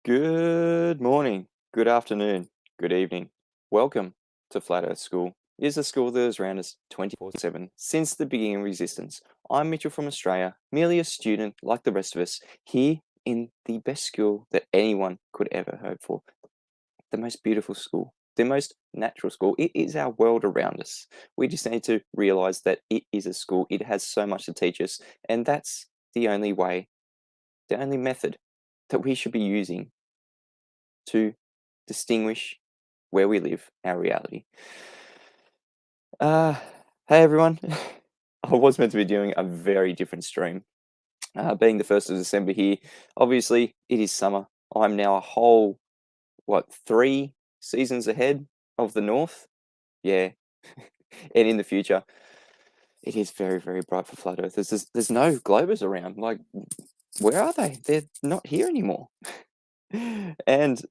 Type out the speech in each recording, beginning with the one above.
Good morning, good afternoon, good evening. Welcome to Flat Earth School. It is a school that has around us 24/7 since the beginning of existence. I'm Mitchell from Australia, merely a student like the rest of us, here in the best school that anyone could ever hope for. The most beautiful school, the most natural school. It is our world around us. We just need to realize that it is a school. It has so much to teach us, and that's the only way, the only method that we should be using to distinguish where we live, our reality. Uh, hey everyone. I was meant to be doing a very different stream. Being the 1st of December here, obviously it is summer. I'm now a whole, 3 seasons ahead of the North? Yeah. And in the future, it is very, very bright for flat earthers. There's no globers around. Like, where are they? They're not here anymore. And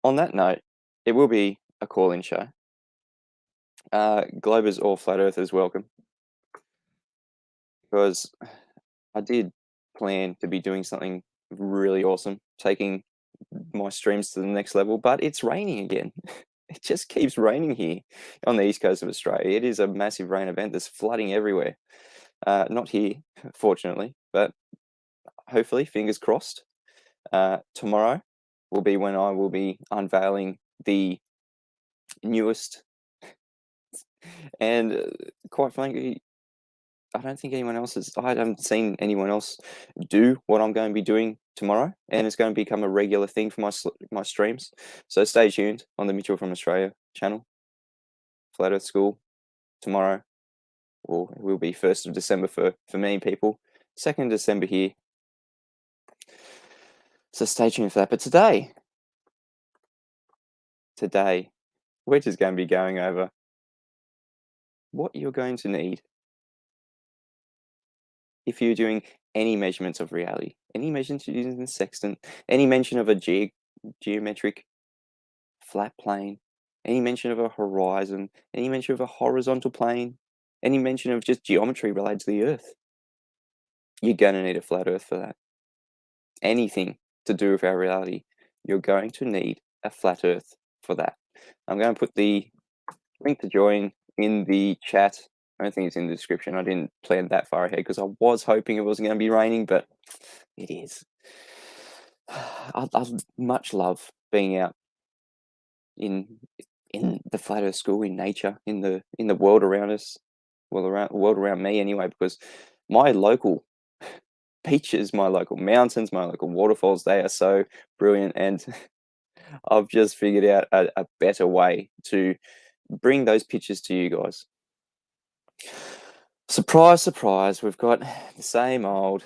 on that note, it will be a call-in show. Globers or flat earthers welcome, because I did plan to be doing something really awesome, taking my streams to the next level, but it's raining again. It just keeps raining here on the east coast of Australia. It is a massive rain event. There's flooding everywhere. Not here, fortunately, but hopefully, fingers crossed. Tomorrow will be when I will be unveiling the newest and quite frankly, I don't think anyone else has. I haven't seen anyone else do what I'm going to be doing tomorrow, and it's going to become a regular thing for my streams. So stay tuned on the Mitchell from Australia channel. Flat Earth School tomorrow, or it will be 1st of December for many people. 2nd December here. So stay tuned for that. But today, we're just going to be going over what you're going to need if you're doing any measurements of reality, any measurements using the sextant, any mention of a geometric flat plane, any mention of a horizon, any mention of a horizontal plane, any mention of just geometry related to the Earth, you're going to need a flat Earth for that. Anything to do with our reality, you're going to need a flat Earth for that. I'm going to put the link to join in the chat. I don't think it's in the description. I didn't plan that far ahead because I was hoping it wasn't going to be raining, but it is. I much love being out in the flat Earth school, in nature, in the world around us, world around me anyway, because my local beaches, my local mountains, my local waterfalls, they are so brilliant, and I've just figured out a better way to bring those pictures to you guys. Surprise, surprise, we've got the same old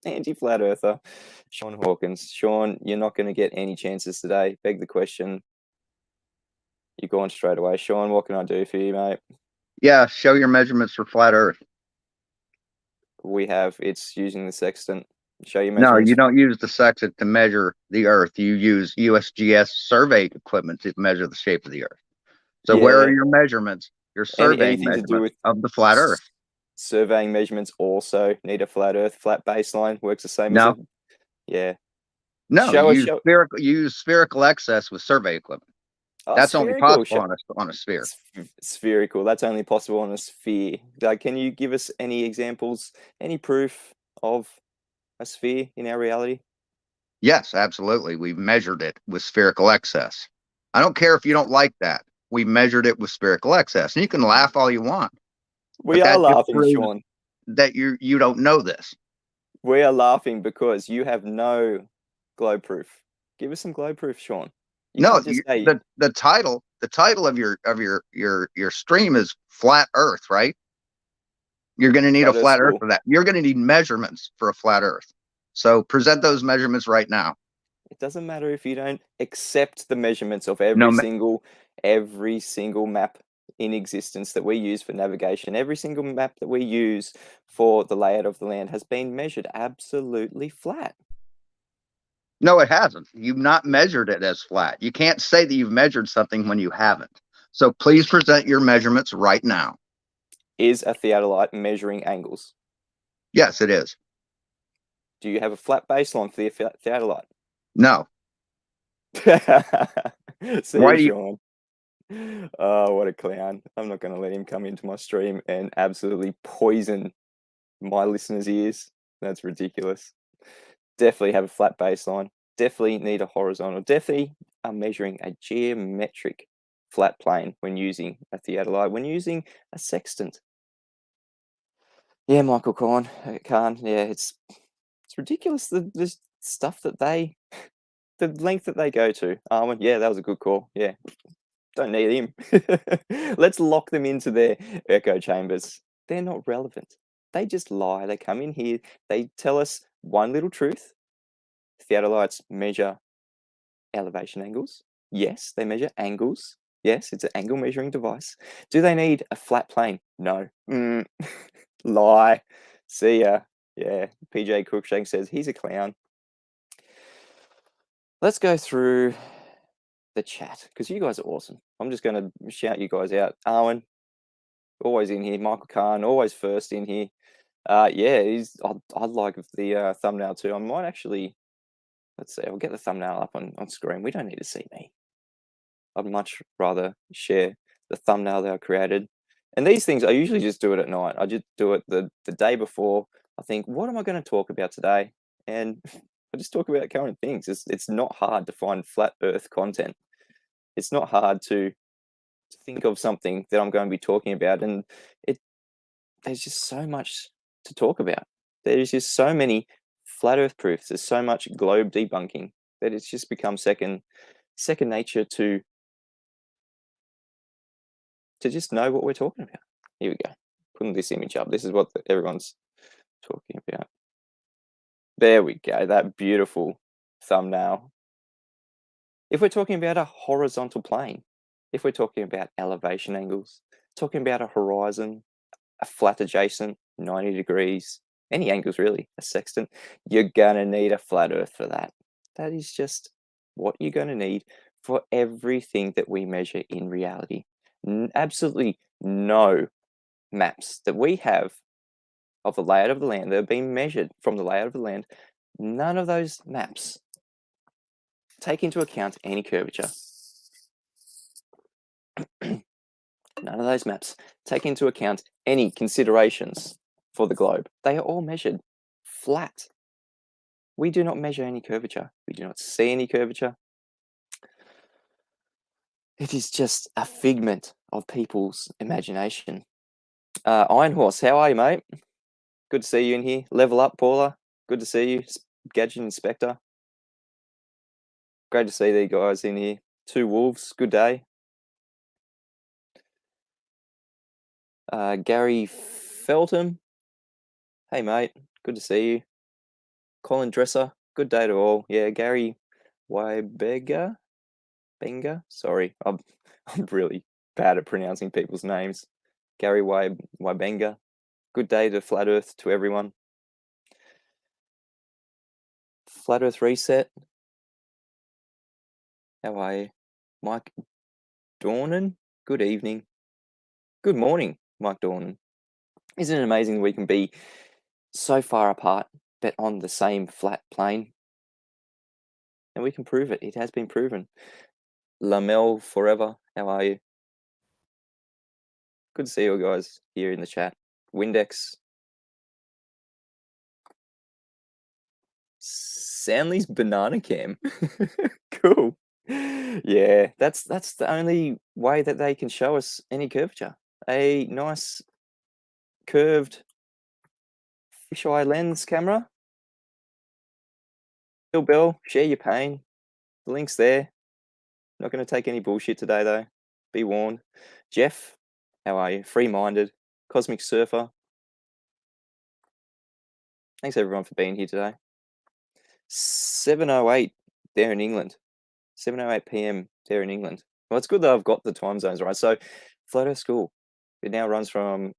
anti-flat earther, Sean Hawkins. Sean, you're not going to get any chances today. Beg the question. You're going straight away. Sean, what can I do for you, mate? Yeah, show your measurements for flat Earth. It's using the sextant. Show your No, measurements. you don't use the sextant to measure the Earth. You use USGS survey equipment to measure the shape of the Earth. So where are your measurements? Your surveying anything to do measurements with of the flat Earth. Surveying measurements also need a flat Earth. Flat baseline works the same No. as it. Yeah. No, you use spherical excess with survey equipment. That's only possible on a sphere. Spherical. That's only possible on a sphere. Can you give us any examples, any proof of a sphere in our reality? Yes, absolutely. We measured it with spherical excess. I don't care if you don't like that. We measured it with spherical excess. And you can laugh all you want. We are laughing, Sean. That you don't know this. We are laughing because you have no globe proof. Give us some globe proof, Sean. The title of your stream is Flat Earth, right? You're going to need a flat Earth for that. You're going to need measurements for a flat Earth. So present those measurements right now. It doesn't matter if you don't accept the measurements of every single map in existence that we use for navigation. Every single map that we use for the layout of the land has been measured absolutely flat. No, it hasn't. You've not measured it as flat. You can't say that you've measured something when you haven't. So please present your measurements right now. Is a theodolite measuring angles? Yes, it is. Do you have a flat baseline for the theodolite? No. See Why you, do you? Sean. Oh, what a clown. I'm not going to let him come into my stream and absolutely poison my listeners' ears. That's ridiculous. Definitely have a flat baseline. Definitely need a horizontal. Definitely are measuring a geometric flat plane when using a theodolite, when using a sextant. Yeah, Michael Khan, yeah, it's ridiculous, the stuff that they the length that they go to. Armin, yeah, that was a good call. Yeah, don't need him. Let's lock them into their echo chambers. They're not relevant. They just lie. They come in here. They tell us one little truth. Theodolites measure elevation angles. Yes, they measure angles. Yes, it's an angle measuring device. Do they need a flat plane? No. Lie. See ya. Yeah, PJ Cruikshank says he's a clown. Let's go through the chat because you guys are awesome. I'm just going to shout you guys out. Arwen, always in here. Michael Khan, always first in here. Yeah, I like the thumbnail too. I might actually, let's see, I'll get the thumbnail up on screen. We don't need to see me. I'd much rather share the thumbnail that I created. And these things, I usually just do it at night. I just do it the day before. I think, what am I going to talk about today? And I just talk about current things. It's not hard to find flat Earth content. It's not hard to think of something that I'm going to be talking about, and there's just so much to talk about. There's just so many flat Earth proofs. There's so much globe debunking that it's just become second nature to just know what we're talking about. Here we go. Putting this image up. This is what everyone's talking about. There we go. That beautiful thumbnail. If we're talking about a horizontal plane, if we're talking about elevation angles, talking about a horizon, a flat adjacent, 90 degrees, any angles really, a sextant, you're going to need a flat Earth for that. That is just what you're going to need for everything that we measure in reality. Absolutely no maps that we have of the layout of the land that have been measured from the layout of the land, none of those maps take into account any curvature. None of those maps take into account any considerations for the globe. They are all measured flat. We do not measure any curvature. We do not see any curvature. It is just a figment of people's imagination. Iron Horse, how are you, mate? Good to see you in here. Level Up, Paula. Good to see you. Gadget Inspector. Great to see these guys in here. Two Wolves, good day. Gary Feltham. Hey, mate. Good to see you. Colin Dresser. Good day to all. Yeah, Gary Wybega. Benga. Sorry, I'm really bad at pronouncing people's names. Gary Wybenga. Good day to Flat Earth to everyone. Flat Earth Reset. How are you? Mike Dornan. Good evening. Good morning, Mike Dornan. Isn't it amazing we can be so far apart, but on the same flat plane? And we can prove it. It has been proven. Lamel Forever. How are you? Good to see you guys here in the chat. Windex. Soundly's Banana Cam. Cool. Yeah, that's the only way that they can show us any curvature. A nice curved fisheye lens camera. Bill Bell, share your pain. The link's there. Not going to take any bullshit today, though. Be warned. Jeff, how are you? Free-minded. Cosmic Surfer. Thanks, everyone, for being here today. 7:08 there in England. 7:08 p.m. there in England. Well, it's good that I've got the time zones right. So, Flat Earth School, it now runs from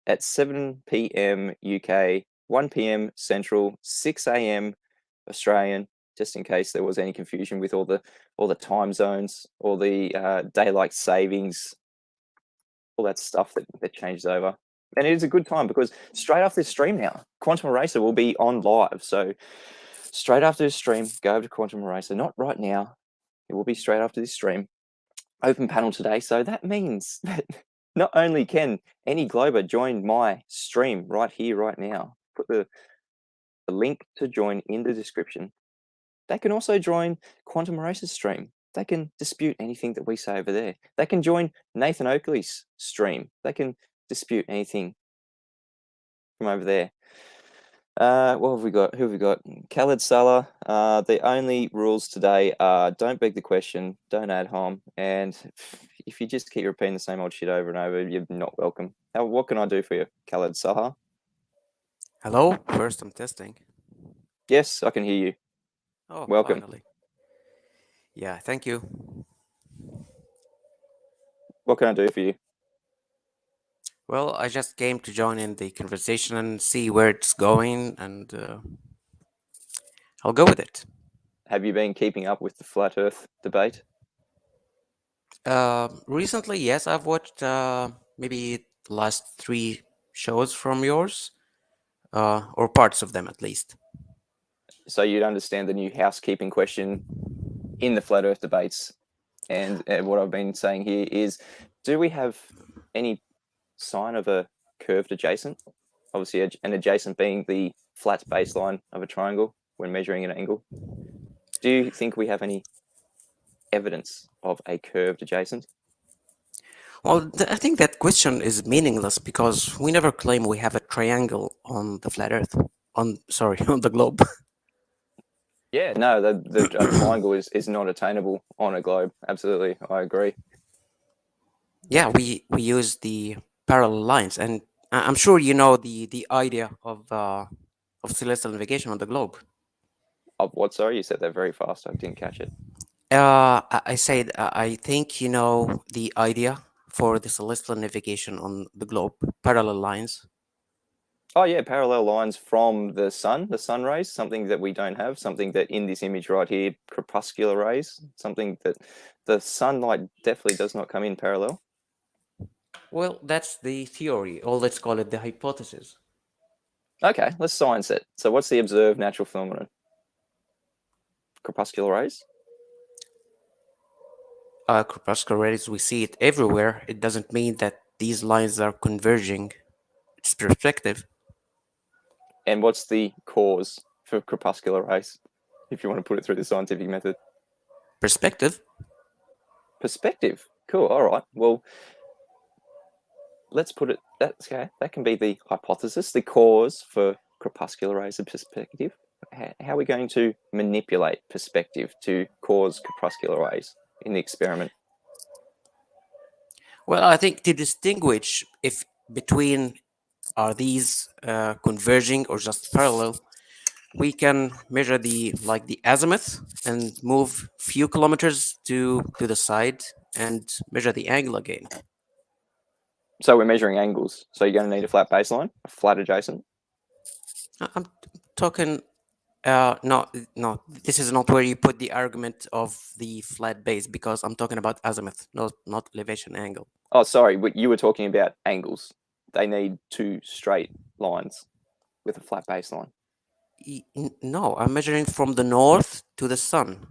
at 7 p.m. UK, 1 p.m. Central, 6 a.m. Australian, just in case there was any confusion with all the time zones, all the daylight savings, all that stuff that changes over. And it is a good time because straight off this stream now, Quantum Eraser will be on live. So straight after this stream, go over to Quantum Eraser. Not right now. It will be straight after this stream. Open panel today. So that means that not only can any Glober join my stream right here, right now, put the link to join in the description. They can also join Quantum Eraser's stream. They can dispute anything that we say over there. They can join Nathan Oakley's stream. They can dispute anything from over there. What have we got? Who have we got? Khaled Salah. The only rules today are don't beg the question, don't ad hom, and if you just keep repeating the same old shit over and over, you're not welcome. What can I do for you, Khaled Salah? Hello. First, I'm testing. Yes, I can hear you. Oh, welcome. Finally. Yeah, thank you. What can I do for you? Well, I just came to join in the conversation and see where it's going, and I'll go with it. Have you been keeping up with the flat Earth debate? Recently, yes, I've watched maybe the last 3 shows from yours, or parts of them at least. So you'd understand the new housekeeping question in the flat Earth debates, and what I've been saying here is, do we have any sign of a curved adjacent? Obviously, an adjacent being the flat baseline of a triangle when measuring an angle. Do you think we have any evidence of a curved adjacent? Well, I think that question is meaningless because we never claim we have a triangle on the flat Earth. On the globe. Yeah, no, a triangle is not attainable on a globe. Absolutely, I agree. Yeah, we use the parallel lines, and I'm sure you know the idea of celestial navigation on the globe. Of what? Sorry, you said that very fast. I didn't catch it. I said I think you know the idea for the celestial navigation on the globe, parallel lines. Oh yeah, parallel lines from the sun rays, something that we don't have, something that in this image right here, crepuscular rays, something that the sunlight definitely does not come in parallel. Well, that's the theory, or let's call it the hypothesis. Okay, let's science it. So what's the observed natural phenomenon? Crepuscular rays? Crepuscular rays, we see it everywhere. It doesn't mean that these lines are converging. It's perspective. And what's the cause for crepuscular rays, if you want to put it through the scientific method? Perspective. Perspective. Cool. All right. Well, let's put it. That's okay. That can be the hypothesis, the cause for crepuscular rays of perspective. How are we going to manipulate perspective to cause crepuscular rays in the experiment? Well, I think to distinguish if between are these converging or just parallel, we can measure the azimuth and move few kilometers to the side and measure the angle again. So we're measuring angles. So you're going to need a flat baseline, a flat adjacent. I'm talking. No. This is not where you put the argument of the flat base, because I'm talking about azimuth, not elevation angle. Oh, sorry, but you were talking about angles. They need 2 straight lines with a flat baseline. No, I'm measuring from the north to the sun.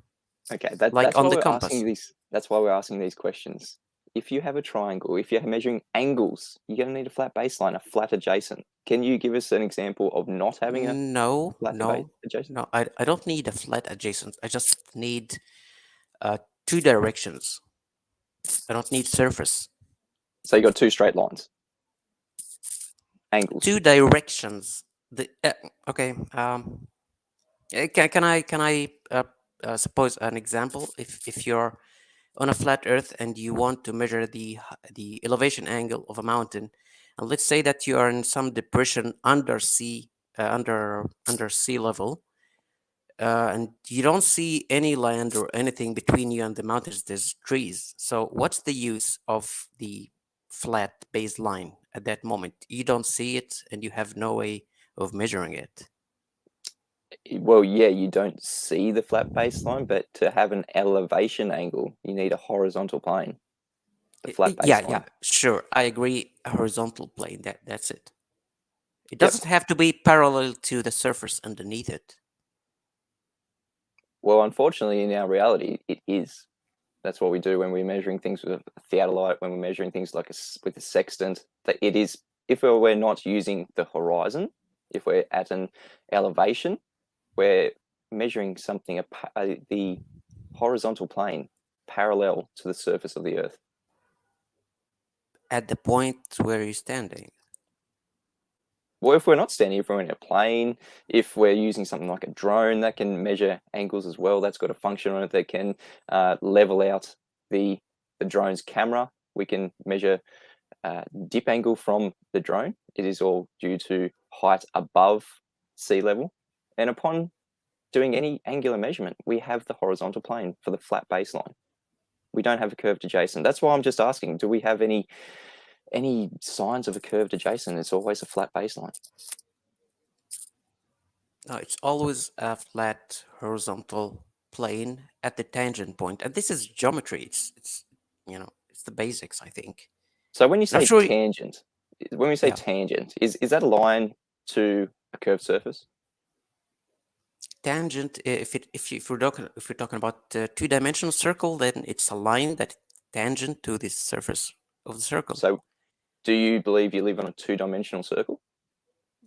Okay, that's on the compass. That's why we're asking these questions. If you have a triangle, if you're measuring angles, you're going to need a flat baseline, a flat adjacent. Can you give us an example of not having a flat adjacent? No, I don't need a flat adjacent. I just need 2 directions. I don't need surface. So you got 2 straight lines. Angles. 2 directions. Okay. Can I suppose an example? If you're on a flat Earth and you want to measure the elevation angle of a mountain, and let's say that you are in some depression under sea level, and you don't see any land or anything between you and the mountains. There's trees. So what's the use of the flat baseline at that moment? You don't see it, and you have no way of measuring it. Well, yeah, you don't see the flat baseline, but to have an elevation angle, you need a horizontal plane. The flat baseline. Yeah, sure. I agree. A horizontal plane. That's it. It doesn't have to be parallel to the surface underneath it. Well, unfortunately, in our reality, it is. That's what we do when we're measuring things with a theodolite, when we're measuring things like with a sextant. That it is, if we're not using the horizon, if we're at an elevation, we're measuring something, the horizontal plane parallel to the surface of the Earth. At the point where you're standing. Well, if we're not standing, if we're in a plane, if we're using something like a drone that can measure angles as well, that's got a function on it that can level out the drone's camera. We can measure dip angle from the drone. It is all due to height above sea level. And upon doing any angular measurement, we have the horizontal plane for the flat baseline. We don't have a curved adjacent. That's why I'm just asking, do we have any signs of a curved adjacent? It's always a flat baseline. No, it's always a flat horizontal plane at the tangent point, and this is geometry. It's it's the basics, I think. So when you say Sure. tangent, when we say tangent, is that a line to a curved surface? Tangent, if we're talking about a two-dimensional circle, then it's a line that tangent to the surface of the circle. So, do you believe you live on a two-dimensional circle?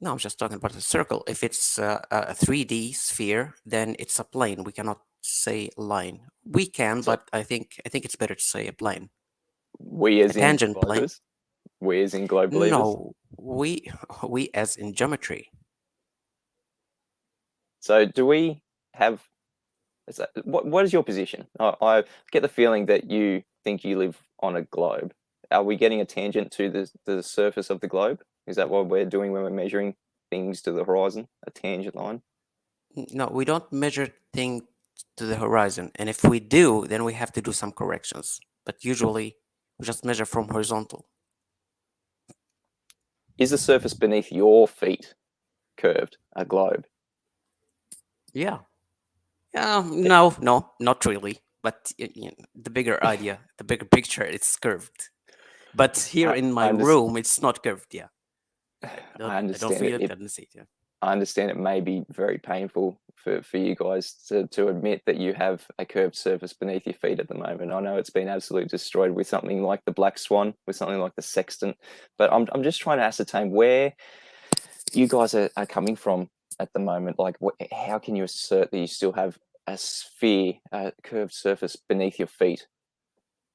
No, I'm just talking about a circle. If it's a 3D sphere, then it's a plane. We cannot say line. We can, but I think it's better to say a plane. We as a tangent plane. Globers? We as in globe believers? No, we as in geometry. So do we have? What is your position? I get the feeling that you think you live on a globe. Are we getting a tangent to the surface of the globe? Is that what we're doing when we're measuring things to the horizon? A tangent line? No, we don't measure things to the horizon. And if we do, then we have to do some corrections. But usually we just measure from horizontal. Is the surface beneath your feet curved, a globe? Yeah. No, not really. But the bigger idea, the bigger picture, it's curved. But here in my room, it's not curved. Yeah. I understand. I don't feel it. I don't see it. Yeah. I understand it may be very painful for you guys to admit that you have a curved surface beneath your feet at the moment. I know it's been absolutely destroyed with something like the black swan, with something like the sextant, but I'm just trying to ascertain where you guys are coming from at the moment. Like, how can you assert that you still have a sphere, a curved surface beneath your feet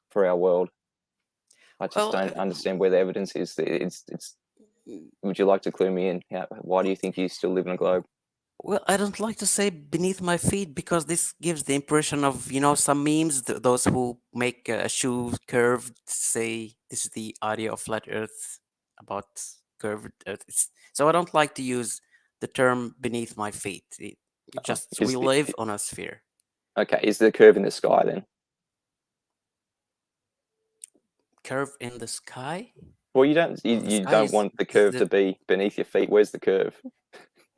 for our world? I just don't understand where the evidence is. It's. Would you like to clue me in? Why do you think you still live in a globe? Well, I don't like to say beneath my feet because this gives the impression of, some memes, those who make a shoe curved say this is the idea of flat earth about curved earth. So I don't like to use the term beneath my feet. We live on a sphere. Okay, is there a curve in the sky then? Curve in the sky? Well, you don't want the curve to be beneath your feet. Where's the curve?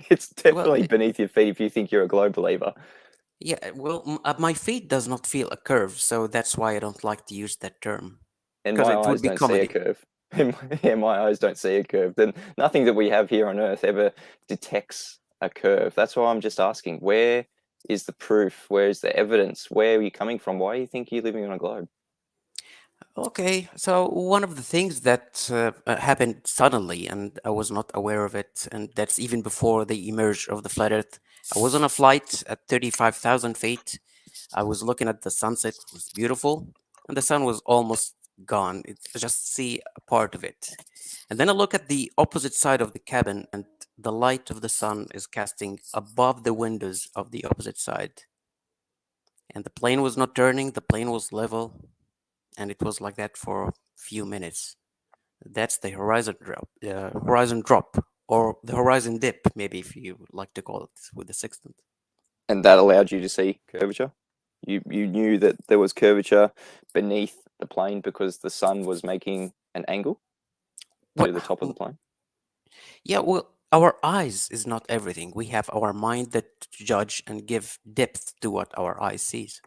It's definitely beneath your feet if you think you're a globe believer. Yeah, well, my feet does not feel a curve, so that's why I don't like to use that term. And my eyes don't see a curve. My eyes don't see a curve. Then nothing that we have here on Earth ever detects a curve. That's why I'm just asking, where is the proof? Where is the evidence? Where are you coming from? Why do you think you're living on a globe? Okay, so one of the things that happened suddenly, and I was not aware of it, and that's even before the emerge of the flat Earth. I was on a flight at 35,000 feet. I was looking at the sunset; it was beautiful, and the sun was almost gone. I just see a part of it, and then I look at the opposite side of the cabin, and the light of the sun is casting above the windows of the opposite side. And the plane was not turning; the plane was level. And it was like that for a few minutes. That's the horizon drop, or the horizon dip, maybe if you like to call it with the sextant. And that allowed you to see curvature? You knew that there was curvature beneath the plane because the sun was making an angle to the top of the plane? Yeah, well, our eyes is not everything. We have our mind that judge and give depth to what our eye sees.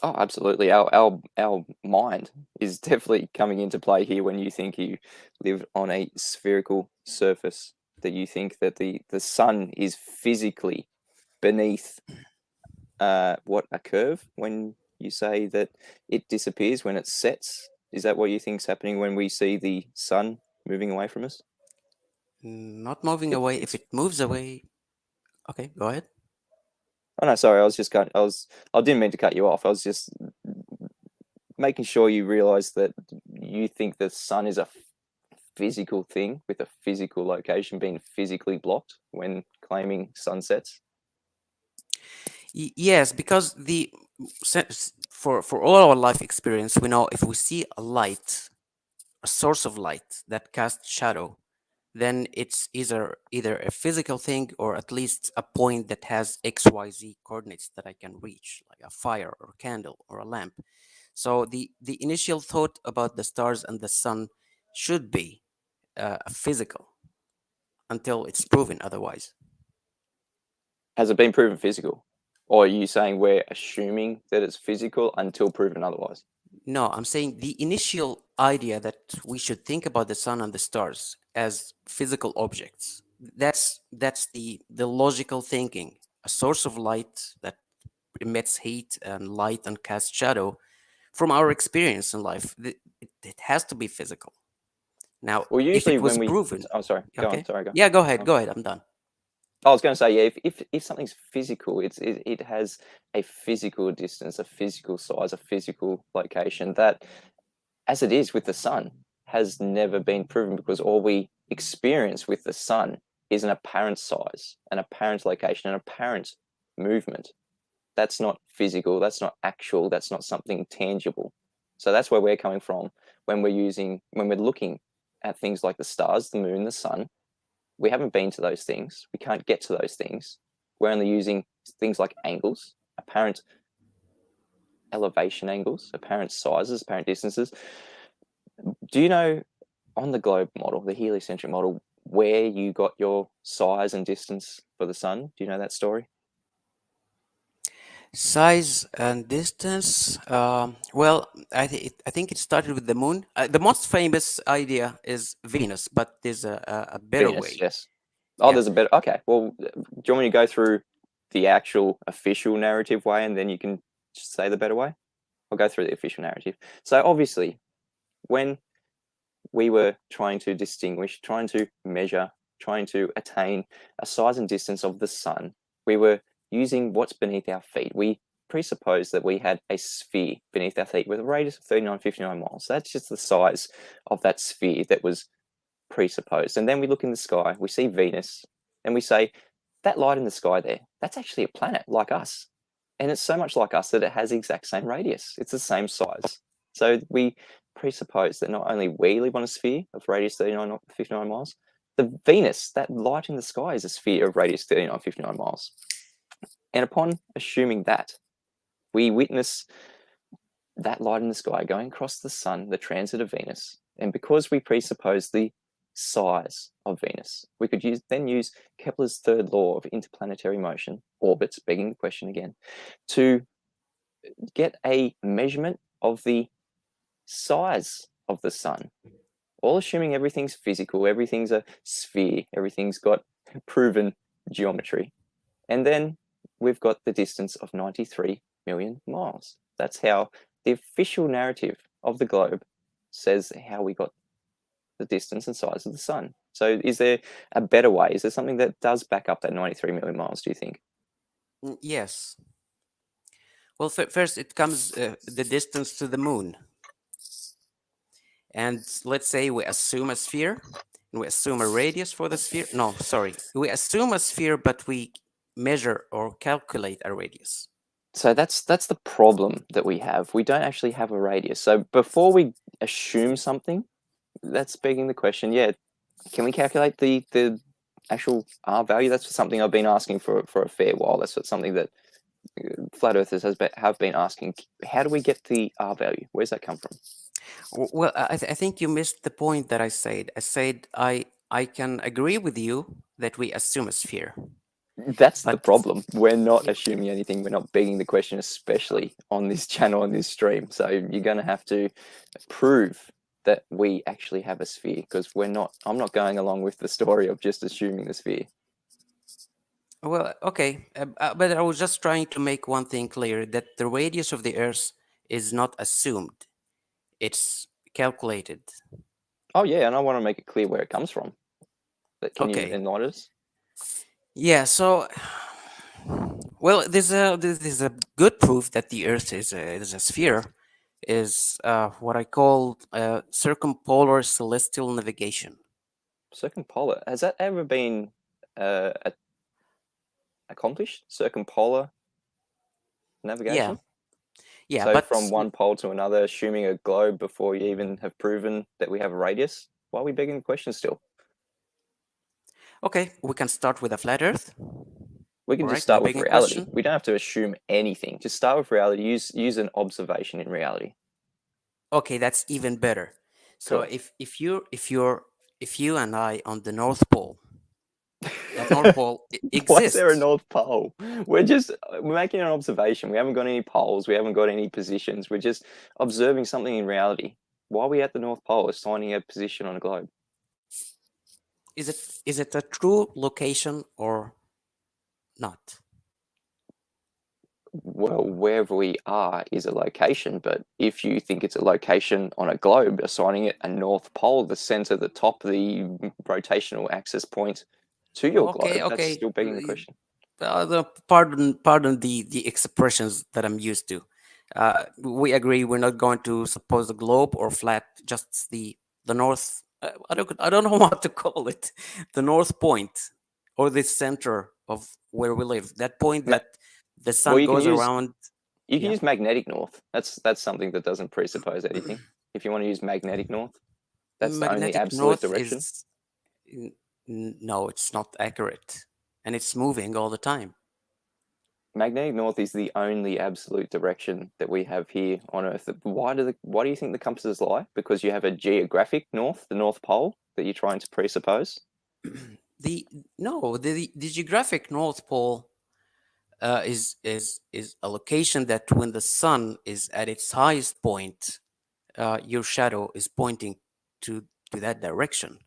Oh, absolutely. Our mind is definitely coming into play here when you think you live on a spherical surface, that you think that the sun is physically beneath what, a curve when you say that it disappears when it sets? Is that what you think is happening when we see the sun moving away from us? Not moving away. If it moves away, okay, go ahead. Oh no, sorry. I didn't mean to cut you off. I was just making sure you realize that you think the sun is a physical thing with a physical location being physically blocked when claiming sunsets. Yes, because for all our life experience, we know if we see a light, a source of light that casts shadow, then it's either a physical thing or at least a point that has XYZ coordinates that I can reach, like a fire or a candle or a lamp. So the initial thought about the stars and the sun should be physical until it's proven otherwise. Has it been proven physical? Or are you saying we're assuming that it's physical until proven otherwise? No, I'm saying the initial idea that we should think about the sun and the stars as physical objects. That's the logical thinking. A source of light that emits heat and light and casts shadow. From our experience in life, it has to be physical. Now, Well, if usually it was when we, proven, oh, sorry, go okay, on, sorry, go. yeah, go ahead, Oh. go ahead. I'm done. I was going to say, yeah, if something's physical, it has a physical distance, a physical size, a physical location that, as it is with the sun, has never been proven, because all we experience with the sun is an apparent size, an apparent location, an apparent movement. That's not physical, that's not actual, that's not something tangible. So that's where we're coming from when we're looking at things like the stars, the moon, the sun. We haven't been to those things. We can't get to those things. We're only using things like angles, apparent elevation angles, apparent sizes, apparent distances. Do you know, on the globe model, the heliocentric model, where you got your size and distance for the sun? Do you know that story? Size and distance. Well, I think it started with the moon. The most famous idea is Venus, but there's a better Venus, way. yes. Oh, Yeah. there's a better. Okay, well, do you want me to go through the actual official narrative way, and then you can say the better way? I'll go through the official narrative. So obviously, when we were trying to distinguish, trying to measure, trying to attain a size and distance of the sun, we were using what's beneath our feet. We presupposed that we had a sphere beneath our feet with a radius of 3959 miles. So that's just the size of that sphere that was presupposed. And then we look in the sky, we see Venus, and we say, that light in the sky there, that's actually a planet like us. And it's so much like us that it has the exact same radius. It's the same size. So we presuppose that not only we live on a sphere of radius 3959 miles, the Venus, that light in the sky, is a sphere of radius 3959 miles. And upon assuming that, we witness that light in the sky going across the sun, the transit of Venus. And because we presuppose the size of Venus, we could then use Kepler's third law of interplanetary motion, orbits, begging the question again, to get a measurement of the size of the sun. All assuming everything's physical, everything's a sphere, everything's got proven geometry. And then we've got the distance of 93 million miles. That's how the official narrative of the globe says how we got the distance and size of the sun. So is there a better way? Is there something that does back up that 93 million miles, do you think? Yes. Well, first it comes the distance to the moon. And let's say we assume a sphere, and we assume a radius for the sphere. No, sorry. We assume a sphere, but we measure or calculate a radius. So that's the problem that we have. We don't actually have a radius. So before we assume something, that's begging the question, yeah, can we calculate the actual R value? That's something I've been asking for a fair while. That's something that flat earthers have been asking. How do we get the R value? Where's that come from? Well, I think you missed the point that I said. I said I can agree with you that we assume a sphere. That's the problem. We're not assuming anything. We're not begging the question, especially on this channel, on this stream. So you're going to have to prove that we actually have a sphere, because I'm not going along with the story of just assuming the sphere. Well, okay, but I was just trying to make one thing clear, that the radius of the Earth is not assumed; it's calculated. Oh yeah, and I want to make it clear where it comes from. But can you Okay. enlighten us? Yeah. So, well, there's a good proof that the Earth is a sphere, is what I call circumpolar celestial navigation. Circumpolar. Has that ever been accomplished? Circumpolar navigation? Yeah, So but from one pole to another, assuming a globe before you even have proven that we have a radius? Why are we begging the question still? okay, we can start with a flat Earth. We can All just right, the start with beginning reality. question. We don't have to assume anything. Just start with reality. Use an observation in reality. Okay, that's even better. So Cool. if you and I on the North Pole, that North Pole Why is there a exists. North Pole? We're making an observation. We haven't got any poles. We haven't got any positions. We're just observing something in reality. Why are we at the North Pole assigning a position on a globe? Is it a true location or not? Well, wherever we are is a location, but if you think it's a location on a globe, assigning it a North Pole, the center, the top, the rotational axis point to your Okay, globe, that's okay. still begging the question. Pardon the expressions that I'm used to. We agree we're not going to suppose a globe or flat, just the north. I don't know what to call it. The north point or the center of where we live. That point Ma- that the well, sun goes around. you can Yeah, use magnetic north. That's something that doesn't presuppose anything. If you want to use magnetic north, that's the only magnetic absolute north direction. is no, it's not accurate, and it's moving all the time. Magnetic north is the only absolute direction that we have here on Earth. Why do you think the compasses lie? Because you have a geographic north, the North Pole, that you're trying to presuppose. the no, the geographic North Pole is a location that when the sun is at its highest point, your shadow is pointing to that direction.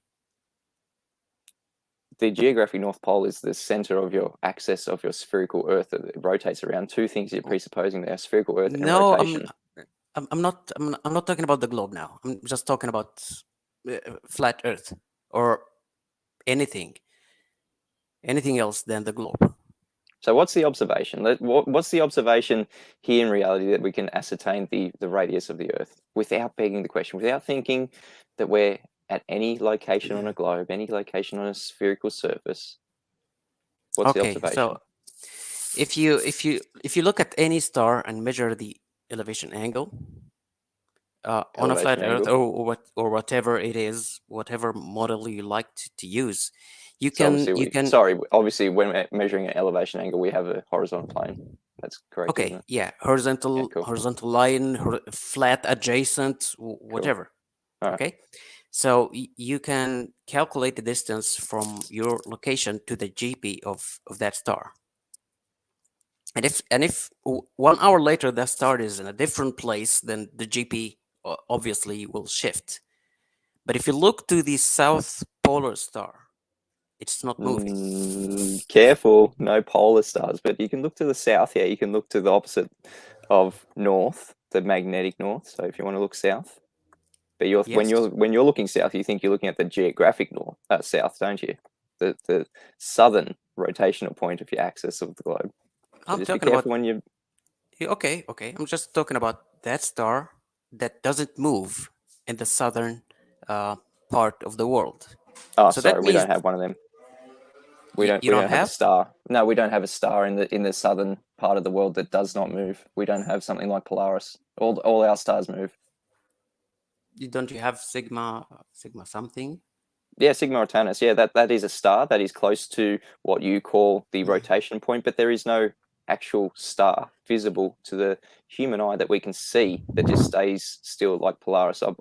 The geographic North Pole is the center of your axis of your spherical Earth that it rotates around. Two things you're presupposing there: spherical Earth and No, rotation. I'm not talking about the globe now. I'm just talking about flat Earth or anything else than the globe. So what's the observation? What's the observation here in reality that we can ascertain the radius of the Earth without begging the question, without thinking that we're at any location on a globe, any location on a spherical surface? What's the Okay, observation? so if you look at any star and measure the elevation angle on a flat Elevation Earth angle. or whatever it is, whatever model you like to use, So you can. obviously when we're measuring an elevation angle, we have a horizontal plane. That's correct, isn't Okay, it? yeah, Yeah, cool. horizontal line, flat adjacent, whatever. All right. Okay, so you can calculate the distance from your location to the GP of that star. And if 1 hour later that star is in a different place, then the GP obviously will shift. But if you look to the south polar star, it's not moving. Careful, no polar stars, but you can look to the south. Yeah, you can look to the opposite of north, the magnetic north. So if you want to look south, but when Yes. you're looking south, you think you're looking at the geographic north, south, don't you? The southern rotational point of your axis of the globe. So I'm just be talking about. careful when you. Okay, okay. I'm just talking about that star that doesn't move in the southern part of the world. Oh, So sorry, that we means don't have one of them. We don't you we don't don't have a have. star. No, we don't have a star in the southern part of the world that does not move. We don't have something like Polaris. All our stars move. Don't you have Sigma something? Yeah, Sigma Ortanis. Yeah, that is a star that is close to what you call the rotation point, but there is no actual star visible to the human eye that we can see that just stays still like Polaris. I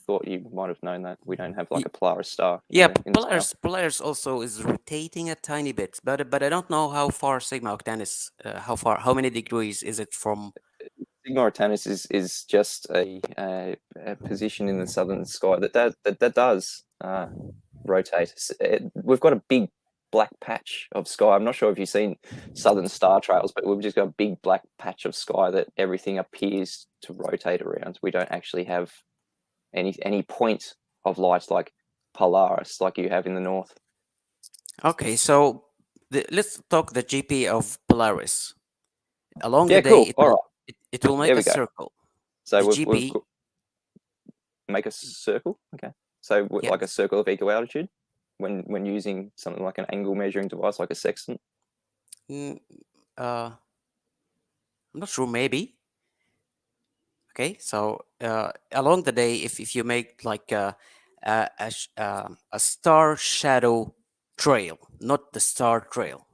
thought you might have known that we don't have like a Polaris star Yeah, in the sky. Polaris also is rotating a tiny bit, but I don't know how far Sigma Octantis, how many degrees is it from? Sigma Ortanis is just a position in the southern sky that does rotate. We've got a big black patch of sky. I'm not sure if you've seen southern star trails, but we've just got a big black patch of sky that everything appears to rotate around. We don't actually have any point of light like Polaris, like you have in the north. Okay, so let's talk the GP of Polaris. Along Yeah, the day, cool. it will make There we a go. circle. So The we've GP, make a circle. Okay. So yeah. like a circle of equal altitude when using something like an angle measuring device like a sextant. I'm not sure, maybe. Okay, so along the day, if you make like a star shadow trail, not the star trail.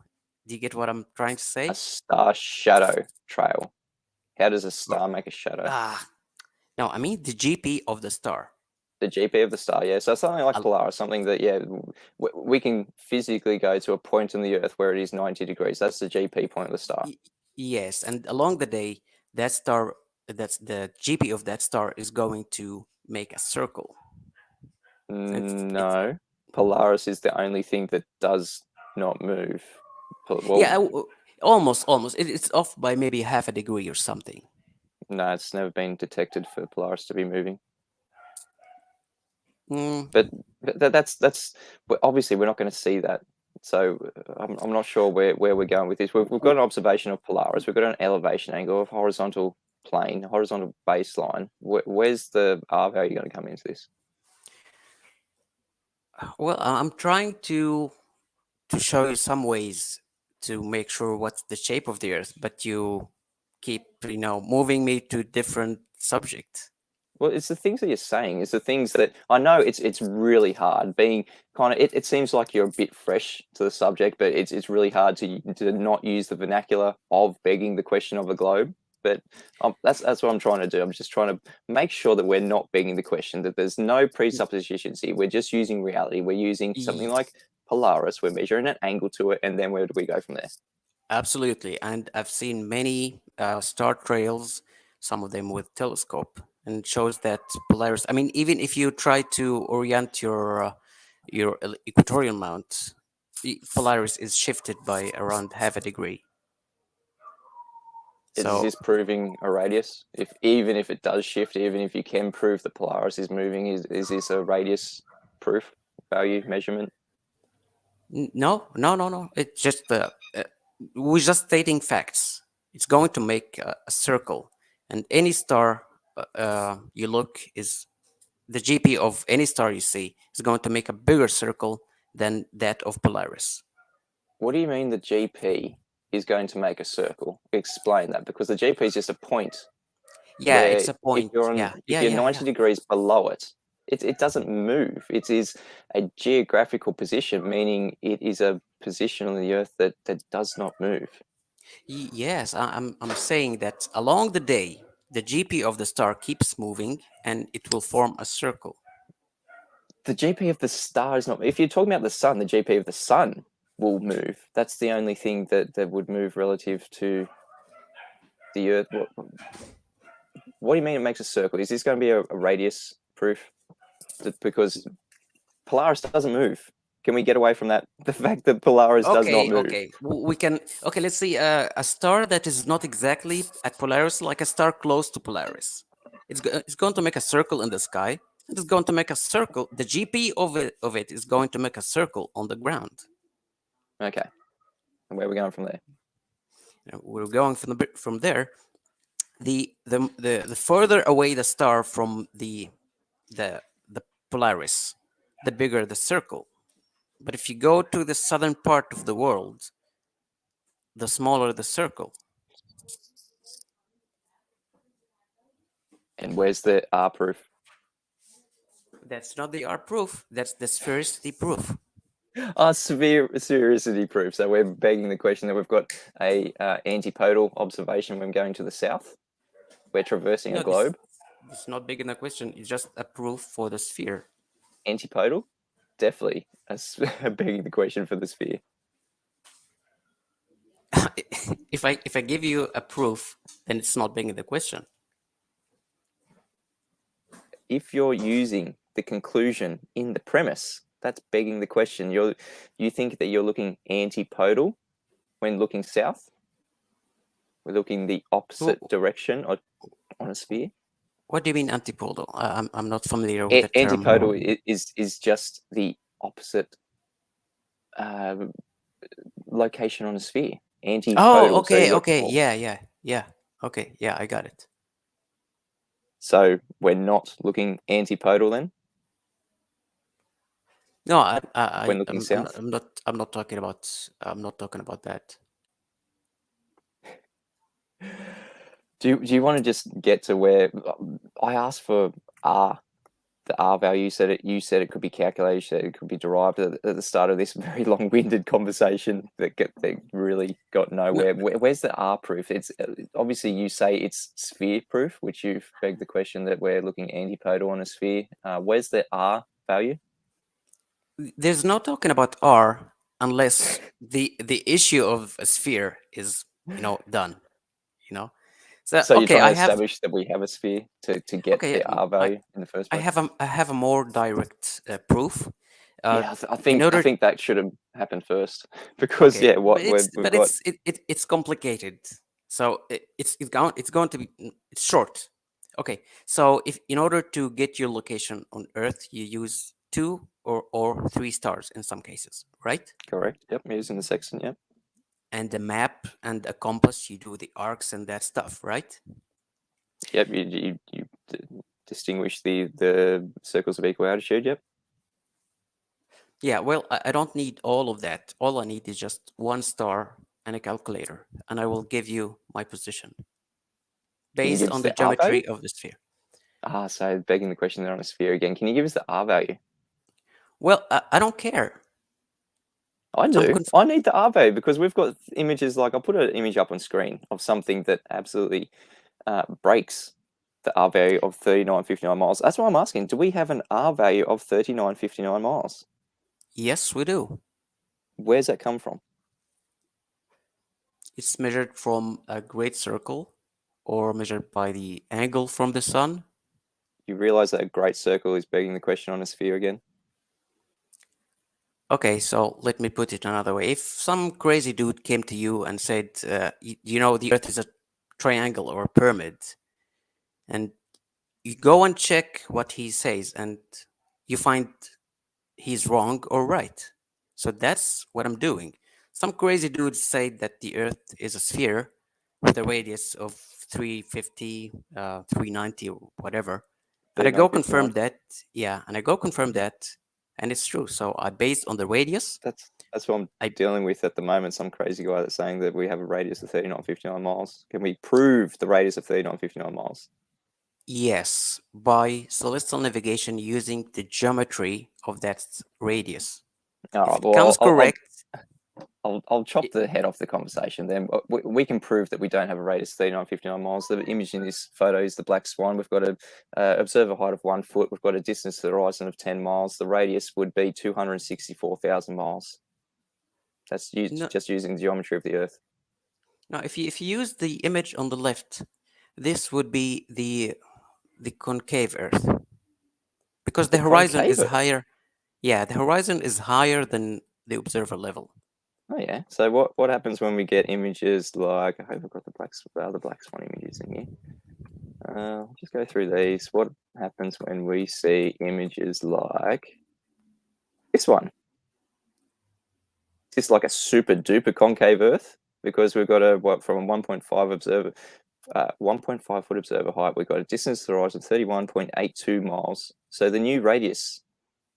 Do you get what I'm trying to say? A star shadow trail. How does a star make a shadow? No, I mean the GP of the star. The GP of the star, yeah. So something like Polaris, something that, yeah, we can physically go to a point in the Earth where it is 90 degrees. That's the GP point of the star. Yes, and along the day, that star, that's the GP of that star is going to make a circle. No, Polaris is the only thing that does not move. Well, yeah, almost. It's off by maybe half a degree or something. No, it's never been detected for Polaris to be moving. Mm. But that's obviously we're not going to see that. So I'm not sure where we're going with this. We've got an observation of Polaris. We've got an elevation angle of horizontal plane, horizontal baseline. Where's the R value going to come into this? Well, I'm trying to show you some ways to make sure what's the shape of the Earth, but you keep moving me to different subjects. Well, it's the things that you're saying. It's the things that I know. It's really hard being kind of. It seems like you're a bit fresh to the subject, but it's really hard to not use the vernacular of begging the question of the globe. But that's what I'm trying to do. I'm just trying to make sure that we're not begging the question. That there's no presuppositions here. We're just using reality. We're using something like Polaris. We're measuring an angle to it, and then where do we go from there? Absolutely, and I've seen many star trails, some of them with telescope, and it shows that Polaris. I mean, even if you try to orient your equatorial mount, Polaris is shifted by around half a degree. Is this proving a radius? Even if it does shift, even if you can prove that Polaris is moving, is this a radius proof value measurement? No. It's just we're just stating facts. It's going to make a circle, and any star you look is the GP of any star you see is going to make a bigger circle than that of Polaris. What do you mean the GP is going to make a circle? Explain that, because the GP is just a point. Yeah, it's a point. If you're 90 degrees below it, it doesn't move. It is a geographical position, meaning it is a position on the Earth that does not move. Yes, I'm saying that along the day, the GP of the star keeps moving, and it will form a circle. The GP of the star is not. If you're talking about the sun, the GP of the sun will move. That's the only thing that would move relative to the Earth. What do you mean it makes a circle? Is this going to be a radius proof? Because Polaris doesn't move. Can we get away from that? The fact that Polaris does not move. Okay, we can. Okay, let's see a star that is not exactly at Polaris, like a star close to Polaris. It's going to make a circle in the sky. It's going to make a circle. The GP of it is going to make a circle on the ground. Okay, and where are we going from there? We're going from there. The further away the star from the Polaris, the bigger the circle. But if you go to the southern part of the world, the smaller the circle. And where's the R proof? That's not the R proof. That's the sphericity proof. Sphericity proof. So we're begging the question that we've got a antipodal observation when going to the south. We're traversing a globe. It's not big in a question. It's just a proof for the sphere. Antipodal? Definitely begging the question for the sphere. If I give you a proof, then it's not begging the question. If you're using the conclusion in the premise That's begging the question. You think that you're looking antipodal when looking south? We're looking the opposite direction on a sphere. What do you mean antipodal? I'm not familiar with the term. Antipodal is just the opposite location on a sphere. Antipodal. Oh, okay, okay, yeah. Okay, yeah, I got it. So we're not looking antipodal then? No, When looking south? I'm not talking about that. Do you want to just get to where I asked for R, the R value? You said it could be calculated, you said it could be derived at the start of this very long-winded conversation that really got nowhere. Where's the R proof? It's obviously you say it's sphere proof, which you've begged the question that we're looking antipodal on a sphere. Where's the R value? There's no talking about R unless the issue of a sphere is done. So you're trying to establish that we have a sphere to get the R value in the first place. I have a more direct proof. Yeah, I think that should have happened first because it's complicated. So it's going to be short. Okay, so in order to get your location on Earth, you use 2 or 3 stars in some cases, right? Correct. Yep, using the sextant. Yep. And the map and a compass, you do the arcs and that stuff, right? Yep, you distinguish the circles of equal altitude. Yep. Yeah, well, I don't need all of that. All I need is just 1 star and a calculator, and I will give you my position based on the geometry of the sphere. So begging the question there on a sphere again. Can you give us the R value? Well, I don't care. I do. I need the R value because we've got images like I'll put an image up on screen of something that absolutely breaks the R value of 3959 miles. That's what I'm asking. Do we have an R value of 3959 miles? Yes, we do. Where's that come from? It's measured from a great circle or measured by the angle from the sun. You realize that a great circle is begging the question on a sphere again? Okay, so let me put it another way. If some crazy dude came to you and said, the Earth is a triangle or a pyramid, and you go and check what he says, and you find he's wrong or right. So that's what I'm doing. Some crazy dudes say that the Earth is a sphere with a radius of 350, 390, or whatever. And I go confirm that. Yeah, and I go confirm that, and it's true. So I based on the radius. That's what I'm dealing with at the moment. Some crazy guy that's saying that we have a radius of 3959 miles. Can we prove the radius of 3959 miles? Yes, by celestial navigation using the geometry of that radius. All right, if it comes correct. I'll chop the head off the conversation then. We can prove that we don't have a radius of 3959 miles. The image in this photo is the black swan. We've got an observer height of 1 foot. We've got a distance to the horizon of 10 miles. The radius would be 264,000 miles. That's just using the geometry of the Earth. Now, if you use the image on the left, this would be the concave Earth, because the horizon is higher. Yeah, the horizon is higher than the observer level. Oh yeah. So what happens when we get images like, I hope I've got the black swan images in here. I'll just go through these. What happens when we see images like this one? It's like a super duper concave Earth because we've got from a 1.5 foot observer height. We've got a distance to the horizon of 31.82 miles. So the new radius,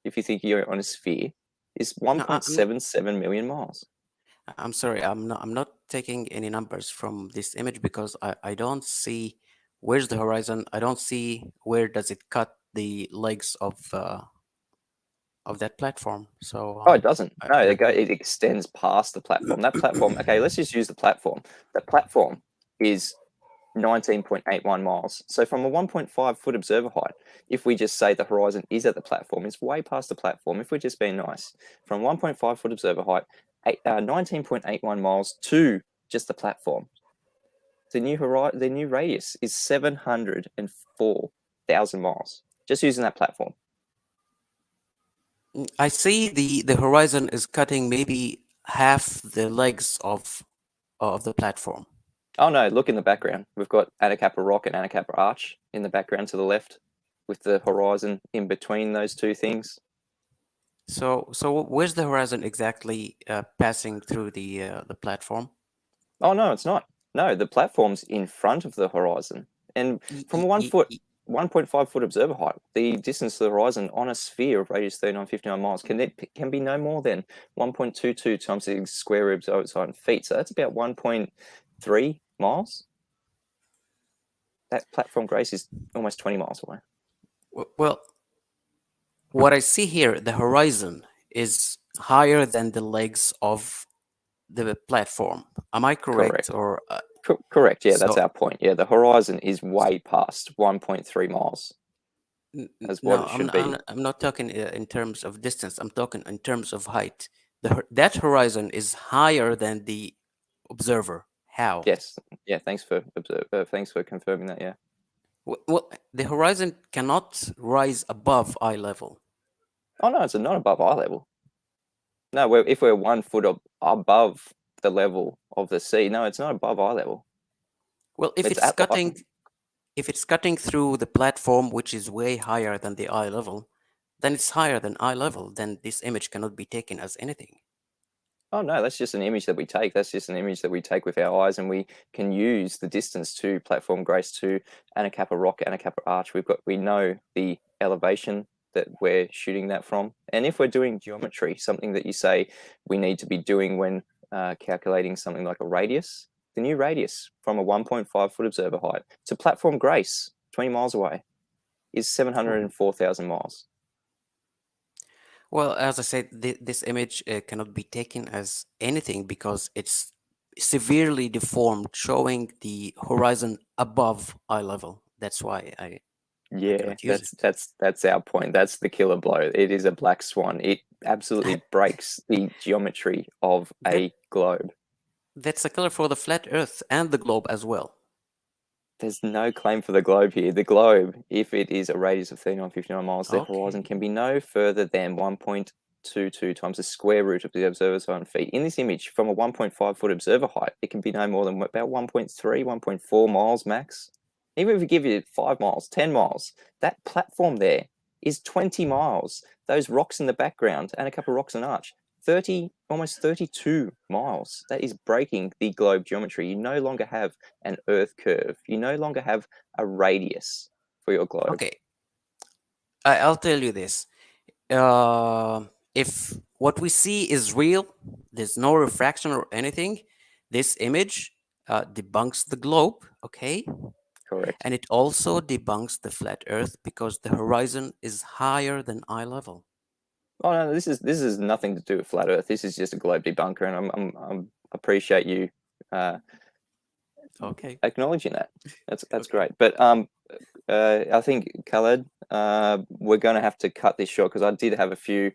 if you think you're on a sphere, is 1.77 million miles. I'm sorry, I'm not taking any numbers from this image because I don't see where's the horizon. I don't see where does it cut the legs of that platform. So it doesn't. No, it extends past the platform. That platform. Okay, let's just use the platform. That platform is 19.81 miles. So from a 1.5 foot observer height, if we just say the horizon is at the platform, it's way past the platform. If we're just being nice, from 1.5 foot observer height, 19.81 miles to just the platform. The new radius is 704,000 miles. Just using that platform. I see the horizon is cutting maybe half the legs of the platform. Oh no, look in the background. We've got Anacapa Rock and Anacapa Arch in the background to the left, with the horizon in between those two things. So where's the horizon exactly passing through the platform? Oh no, it's not. No, the platform's in front of the horizon, and from 1.5 foot observer height, the distance to the horizon on a sphere of radius 3959 miles can be no more than 1.22 times the square root of its height in feet. So that's about 1.3 miles. That platform grace is almost 20 miles away. Well, what I see here, the horizon is higher than the legs of the platform. Am I correct? Or correct. Yeah, that's our point. Yeah, the horizon is way past 1.3 miles. That's what it should be. I'm not talking in terms of distance. I'm talking in terms of height. That horizon is higher than the observer. How? Yes. Yeah. Thanks for confirming that. Yeah. Well, the horizon cannot rise above eye level. Oh no, it's not above eye level. No, if we're 1 foot above the level of the sea, no, it's not above eye level. Well, if it's cutting through the platform, which is way higher than the eye level, then it's higher than eye level. Then this image cannot be taken as anything. Oh no, that's just an image that we take. That's just an image that we take with our eyes, and we can use the distance to platform grace to Anacapa Rock, Anacapa Arch. We know the elevation that we're shooting that from, and if we're doing geometry, something that you say we need to be doing when calculating something like a radius, the new radius from a 1.5 foot observer height to platform grace 20 miles away is 704,000 miles. Well, as I said, this image cannot be taken as anything because it's severely deformed, showing the horizon above eye level. That's why I cannot use it. That's our point. That's the killer blow. It is a black swan. It absolutely breaks the geometry of a globe. That's a killer for the flat Earth and the globe as well. There's no claim for the globe here. The globe, if it is a radius of 3959 miles, the horizon can be no further than 1.22 times the square root of the observer's height in feet. In this image, from a 1.5 foot observer height, it can be no more than about 1.3, 1.4 miles max. Even if we give you 5 miles, 10 miles, that platform there is 20 miles. Those rocks in the background and a couple of rocks and arch, almost 32 miles. That is breaking the globe geometry. You no longer have an Earth curve. You no longer have a radius for your globe. Okay, I'll tell you this. If what we see is real, there's no refraction or anything, this image debunks the globe, okay? Correct. And it also debunks the flat Earth because the horizon is higher than eye level. Oh no, this is nothing to do with flat Earth. This is just a globe debunker, and I appreciate you acknowledging that. That's okay. Great. But I think Khaled, we're going to have to cut this short because I did have a few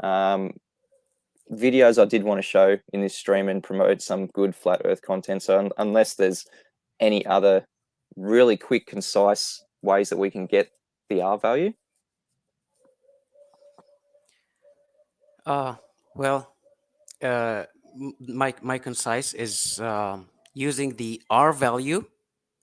videos I did want to show in this stream and promote some good flat Earth content. So unless there's any other really quick, concise ways that we can get the R value. Well, my concise is using the R value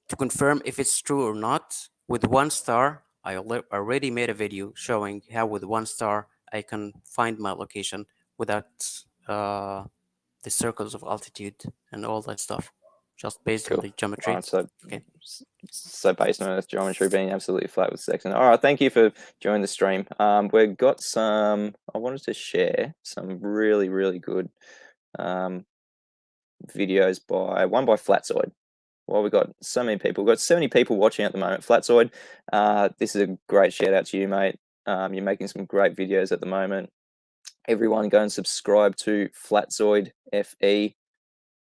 to confirm if it's true or not. With 1 star, I already made a video showing how with 1 star I can find my location without the circles of altitude and all that stuff, just based on the geometry. So based on Earth geometry being absolutely flat with section. All right, thank you for joining the stream. We've got some. I wanted to share some really, really good videos by Flatzoid. Well, we've got so many people. We've got 70 people watching at the moment. Flatzoid, this is a great shout out to you, mate. You're making some great videos at the moment. Everyone go and subscribe to Flatzoid FE.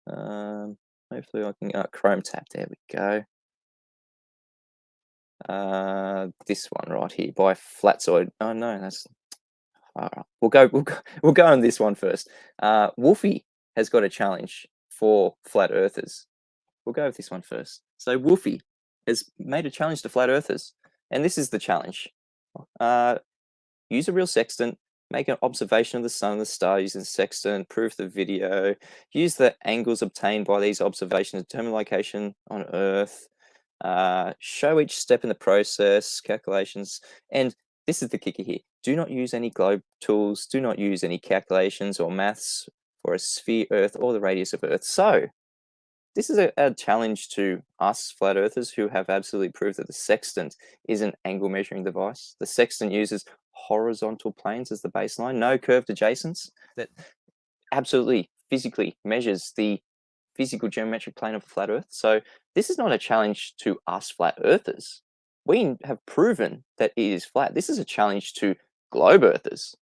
Hopefully I can Chrome tab. There we go. This one right here by Flatzoid. Oh no, that's all right. We'll go on this one first. Wolfie has got a challenge for flat earthers. We'll go with this one first. So Wolfie has made a challenge to flat earthers, and this is the challenge. Use a real sextant make an observation of the sun and the star using sextant, prove the video, use the angles obtained by these observations to determine location on Earth, show each step in the process, calculations, and this is the kicker here. Do not use any globe tools, do not use any calculations or maths for a sphere, Earth, or the radius of Earth. So, this is a challenge to us flat earthers who have absolutely proved that the sextant is an angle measuring device. The sextant uses horizontal planes as the baseline, no curved adjacents, that absolutely physically measures the physical geometric plane of a flat earth. So this is not a challenge to us flat earthers. We have proven that it is flat. This is a challenge to globe earthers.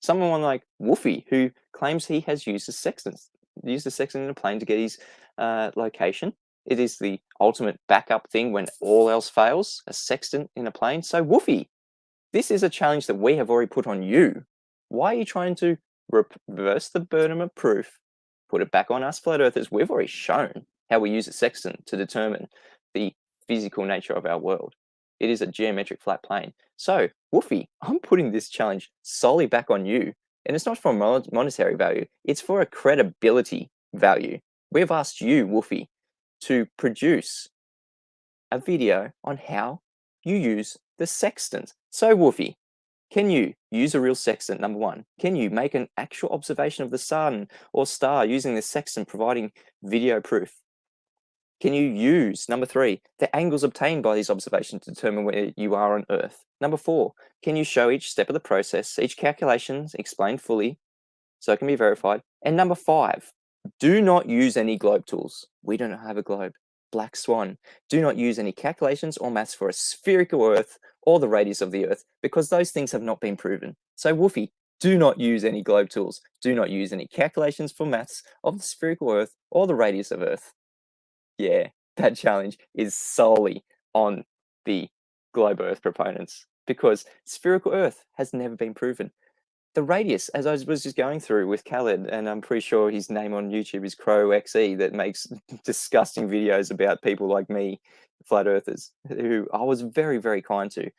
Someone like Woofy, who claims he has used the sextant in a plane to get his location. It is the ultimate backup thing when all else fails, a sextant in a plane. So Woofy, this is a challenge that we have already put on you. Why are you trying to reverse the burden of proof, put it back on us flat earthers? We've already shown how we use a sextant to determine the physical nature of our world. It is a geometric flat plane. So, Woofy, I'm putting this challenge solely back on you. And it's not for monetary value, it's for a credibility value. We've asked you, Woofy, to produce a video on how you use the sextant. So, Woofy, can you use a real sextant, number one? Can you make an actual observation of the sun or star using the sextant, providing video proof? Can you use, number three, the angles obtained by these observations to determine where you are on Earth? Number four, can you show each step of the process, each calculation explained fully so it can be verified? And number five, do not use any globe tools. We don't have a globe. Black swan. Do not use any calculations or maths for a spherical Earth or the radius of the Earth, because those things have not been proven. So Woofy, do not use any globe tools. Do not use any calculations for maths of the spherical Earth or the radius of Earth. Yeah, that challenge is solely on the globe Earth proponents, because spherical Earth has never been proven. The radius, as I was just going through with Khaled, and I'm pretty sure his name on YouTube is CrowXE, that makes disgusting videos about people like me, flat earthers, who I was very, very kind to.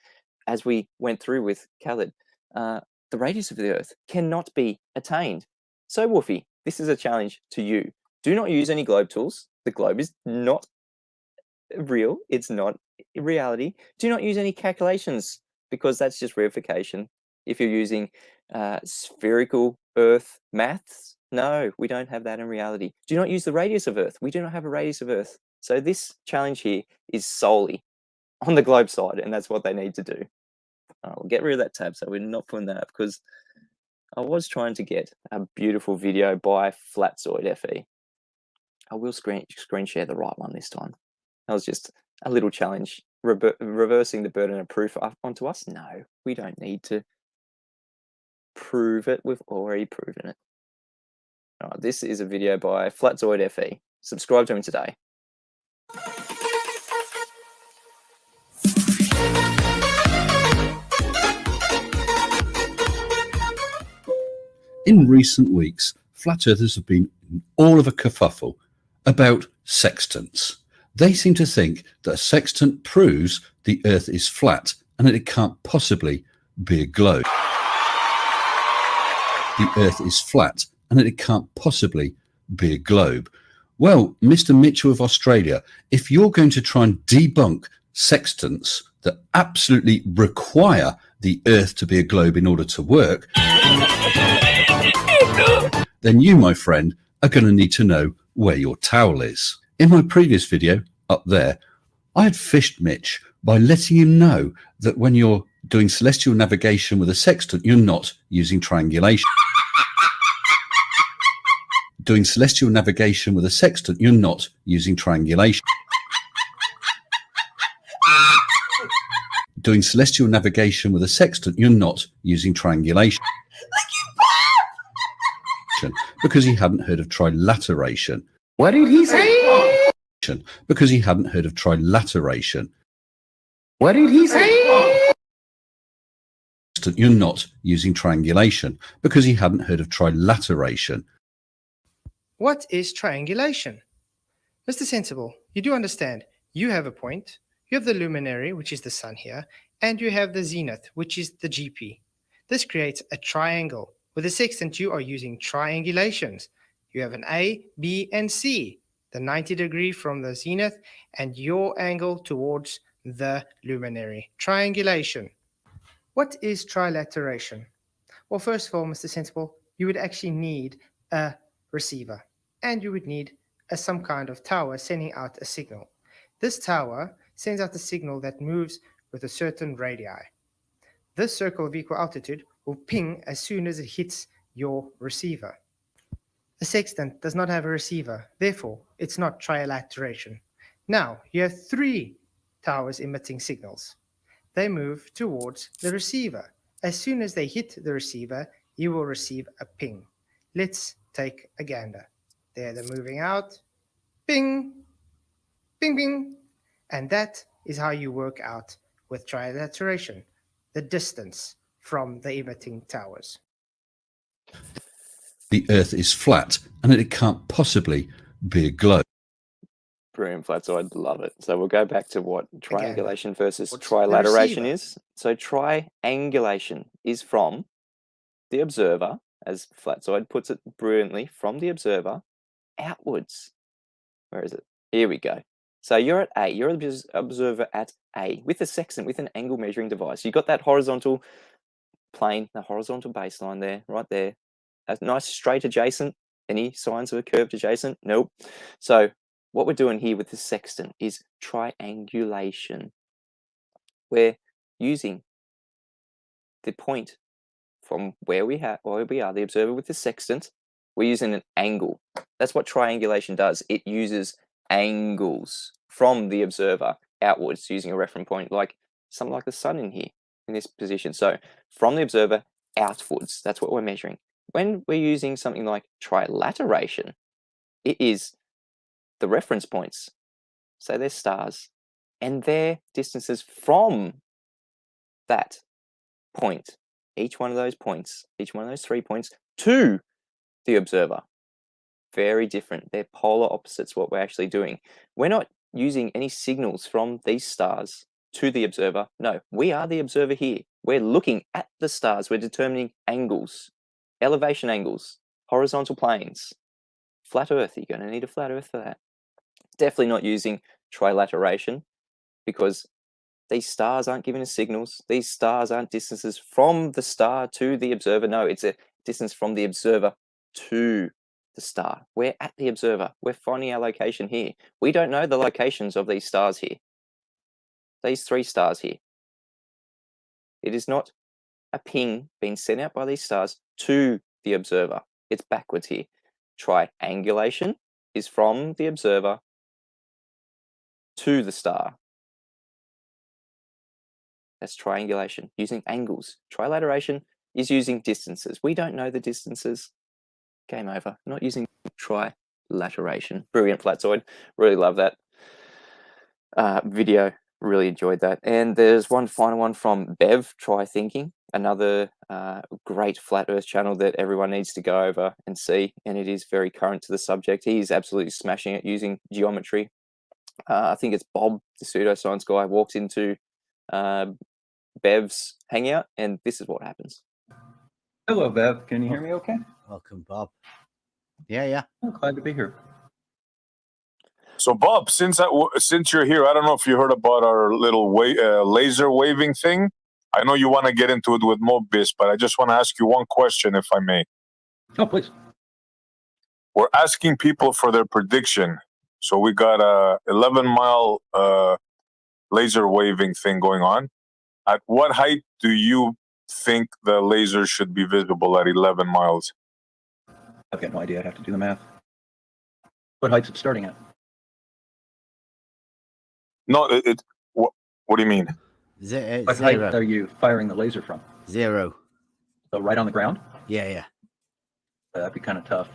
As we went through with Khaled, the radius of the Earth cannot be attained. So Woofy, this is a challenge to you. Do not use any globe tools. The globe is not real. It's not reality. Do not use any calculations, because that's just reification. If you're using spherical Earth maths, no, we don't have that in reality. Do not use the radius of Earth. We do not have a radius of Earth. So this challenge here is solely on the globe side, and that's what they need to do. We'll get rid of that tab, so we're not putting that up, because I was trying to get a beautiful video by Flatzoid FE. I will screen share the right one this time. That was just a little challenge, reversing the burden of proof onto us. No, we don't need to prove it. We've already proven it. All right, this is a video by Flatzoid FE. Subscribe to him today. In recent weeks, flat earthers have been all of a kerfuffle about sextants. They seem to think that a sextant proves the Earth is flat and that it can't possibly be a globe. The Earth is flat and that it can't possibly be a globe. Well, Mr. Mitchell of Australia, if you're going to try and debunk sextants that absolutely require the Earth to be a globe in order to work, then you, my friend, are going to need to know where your towel is. In my previous video up there, I had fished Mitch by letting him know that when you're doing celestial navigation with a sextant, you're not using triangulation. Doing celestial navigation with a sextant, you're not using triangulation. Doing celestial navigation with a sextant, you're not using triangulation. Because he hadn't heard of trilateration. What did he say? Because he hadn't heard of trilateration. What did he say? You're not using triangulation because he hadn't heard of trilateration. What is triangulation? Mr. Sensible, you do understand. You have a point, you have the luminary, which is the sun here, and you have the zenith, which is the GP. This creates a triangle. With a sextant, you are using triangulations. You have an A, B, and C, the 90 degree from the zenith, and your angle towards the luminary. Triangulation. What is trilateration? Well, first of all, Mr. Sensible, you would actually need a receiver, and you would need some kind of tower sending out a signal. This tower sends out a signal that moves with a certain radii. This circle of equal altitude will ping as soon as it hits your receiver. A sextant does not have a receiver, therefore it's not trilateration. Now you have 3 towers emitting signals. They move towards the receiver. As soon as they hit the receiver, you will receive a ping. Let's take a gander. There they're moving out. Ping, ping, ping. And that is how you work out with trilateration, the distance from the emitting towers. The Earth is flat and it can't possibly be a globe. Brilliant, Flatside. Love it. So we'll go back to what triangulation versus what's trilateration the is. So triangulation is from the observer, as Flatside puts it brilliantly, from the observer outwards. Where is it? Here we go. So you're at A. You're an observer at A with a sextant, with an angle measuring device. You've got that horizontal plane, the horizontal baseline there, right there. A nice straight adjacent. Any signs of a curved adjacent? Nope. So what we're doing here with the sextant is triangulation. We're using the point from where we are, the observer with the sextant. We're using an angle. That's what triangulation does. It uses angles from the observer outwards using a reference point, like something like the sun in here, in this position. So from the observer outwards, that's what we're measuring. When we're using something like trilateration, it is the reference points, so they're stars, and their distances from that point, each one of those points, each one of those 3 points, to the observer. Very different. They're polar opposites, what we're actually doing. We're not using any signals from these stars to the observer. No, we are the observer here. We're looking at the stars. We're determining angles, elevation angles, horizontal planes. Flat Earth, you're going to need a flat Earth for that. Definitely not using trilateration, because these stars aren't giving us signals. These stars aren't distances from the star to the observer. No, it's a distance from the observer to the star. We're at the observer. We're finding our location here. We don't know the locations of these stars here. These 3 stars here. It is not a ping being sent out by these stars to the observer. It's backwards here. Triangulation is from the observer to the star. That's triangulation, using angles. Trilateration is using distances. We don't know the distances. Game over. Not using trilateration. Brilliant, Flatzoid. Really love that video. Really enjoyed that. And there's one final one from Bev, Try Thinking, another great Flat Earth channel that everyone needs to go over and see. And it is very current to the subject. He's absolutely smashing it using geometry. I think it's Bob, the pseudoscience guy, walks into Bev's hangout, and this is what happens. Hello, Bev. Can you hear me okay? Welcome, Bob. Yeah. I'm glad to be here. So, Bob, since you're here, I don't know if you heard about our little laser waving thing. I know you want to get into it with Mobius, but I just want to ask you one question, if I may. Oh, please. We're asking people for their prediction. So we got a 11-mile laser waving thing going on. At what height do you think the laser should be visible at 11 miles? I've got no idea. I'd have to do the math. What height's it starting at? No, what do you mean? What height are you firing the laser from? 0. So right on the ground? Yeah. That'd be kind of tough.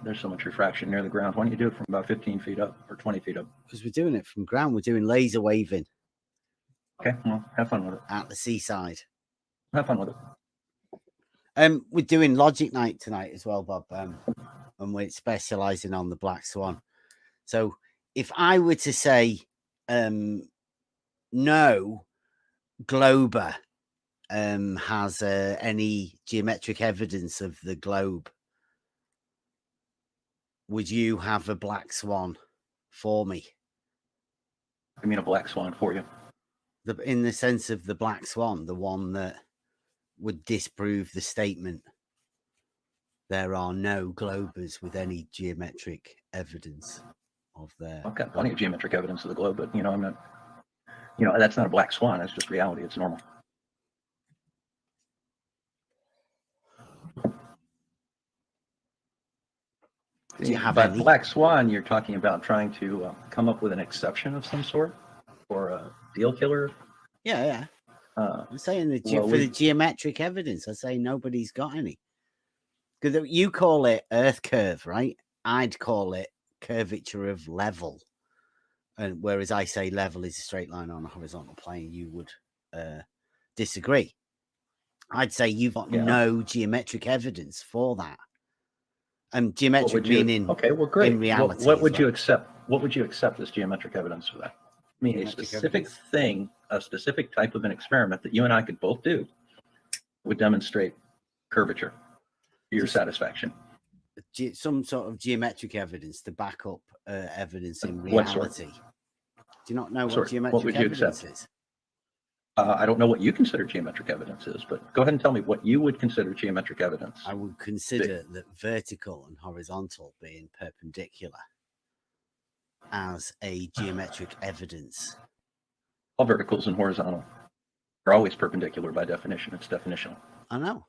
There's so much refraction near the ground. Why don't you do it from about 15 feet up or 20 feet up? Because we're doing it from ground. We're doing laser waving. Okay, well, have fun with it. At the seaside. Have fun with it. We're doing Logic Night tonight as well, Bob. And we're specializing on the Black Swan. So if I were to say no Glober has any geometric evidence of the globe, would you have a black swan for me? I mean, a black swan for you. In the sense of the black swan, the one that would disprove the statement there are no globers with any geometric evidence of their. I've got plenty of geometric evidence of the globe, but I'm not. That's not a black swan. It's just reality. It's normal. Do you have By any? black swan, you're talking about trying to come up with an exception of some sort or a deal killer. Yeah. I'm saying that for the geometric evidence, I say nobody's got any. Because you call it Earth curve, right? I'd call it curvature of level. And whereas I say level is a straight line on a horizontal plane, you would disagree. I'd say you've got no geometric evidence for that. And geometric meaning great. in reality. What would you accept? What would you accept as geometric evidence for that? I mean, a specific thing, a specific type of an experiment that you and I could both do would demonstrate curvature to your satisfaction. Some sort of geometric evidence to back up evidence in reality. Do you not know what geometric evidence is? I don't know what you consider geometric evidence is, but go ahead and tell me what you would consider geometric evidence. I would consider that vertical and horizontal being perpendicular as a geometric evidence. All verticals and horizontal are always perpendicular by definition. It's definitional. I know.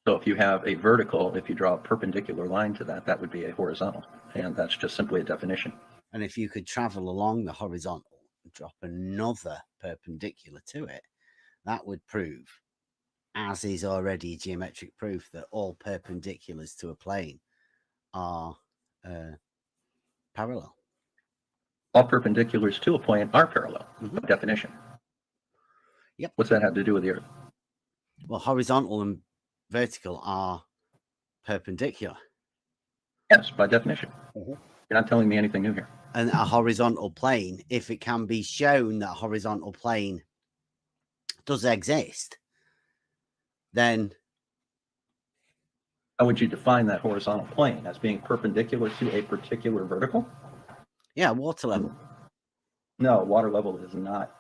So if you have a vertical, if you draw a perpendicular line to that, that would be a horizontal. And that's just simply a definition. And if you could travel along the horizontal and drop another perpendicular to it, that would prove, as is already geometric proof, that all perpendiculars to a plane are parallel. All perpendiculars to a plane are parallel by definition. Yep. What's that have to do with the Earth? Well, horizontal and vertical are perpendicular. Yes, by definition. You're not telling me anything new here. And a horizontal plane, if it can be shown that a horizontal plane does exist, then how would you define that horizontal plane? As being perpendicular to a particular vertical? Yeah, water level. No, water level is not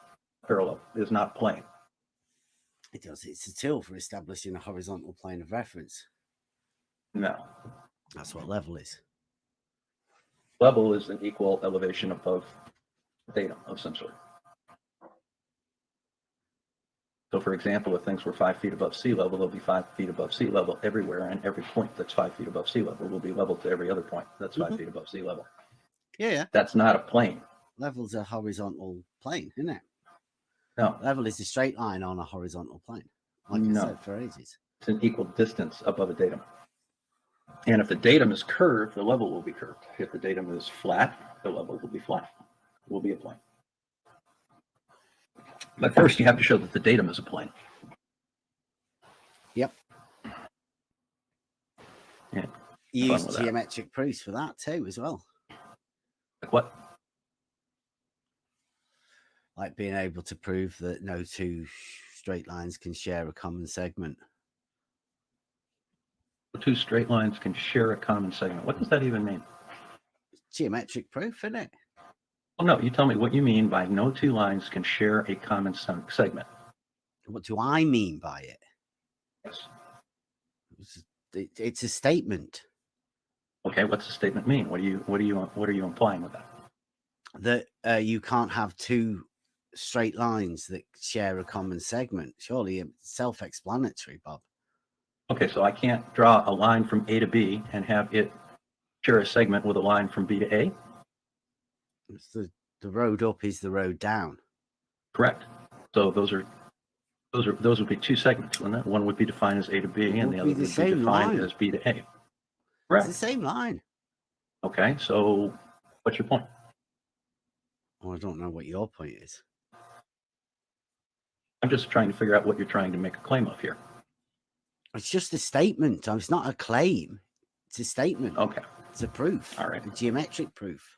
parallel, is not plane. It does. It's a tool for establishing a horizontal plane of reference. No. That's what level is. Level is an equal elevation above datum of some sort. So for example, if things were 5 feet above sea level, they'll be 5 feet above sea level everywhere, and every point that's 5 feet above sea level will be level to every other point that's 5 feet above sea level. Yeah. That's not a plane. Level's a horizontal plane, isn't it? No. Level is a straight line on a horizontal plane. Like I said for ages. It's an equal distance above a datum. And if the datum is curved, the level will be curved. If the datum is flat, the level will be flat. It will be a plane. But first, you have to show that the datum is a plane. Yep. Yeah. You use geometric proofs for that too, as well. Like what? Like being able to prove that no two straight lines can share a common segment. Two straight lines can share a common segment. What does that even mean? Geometric proof, isn't it? Well, no, you tell me what you mean by no two lines can share a common segment. What do I mean by it? Yes. It's a statement. Okay, what's the statement mean? What are you implying with that? That you can't have two straight lines that share a common segment. Surely it's self-explanatory, Bob. Okay, so I can't draw a line from A to B and have it share a segment with a line from B to A? It's the road up is the road down. Correct. So those would be two segments, wouldn't it? One would be defined as A to B, and the other would be defined as B to A. Correct. It's the same line. Okay, so what's your point? Well, I don't know what your point is. I'm just trying to figure out what you're trying to make a claim of here. It's just a statement. It's not a claim. It's a statement. Okay. It's a proof. All right. A geometric proof.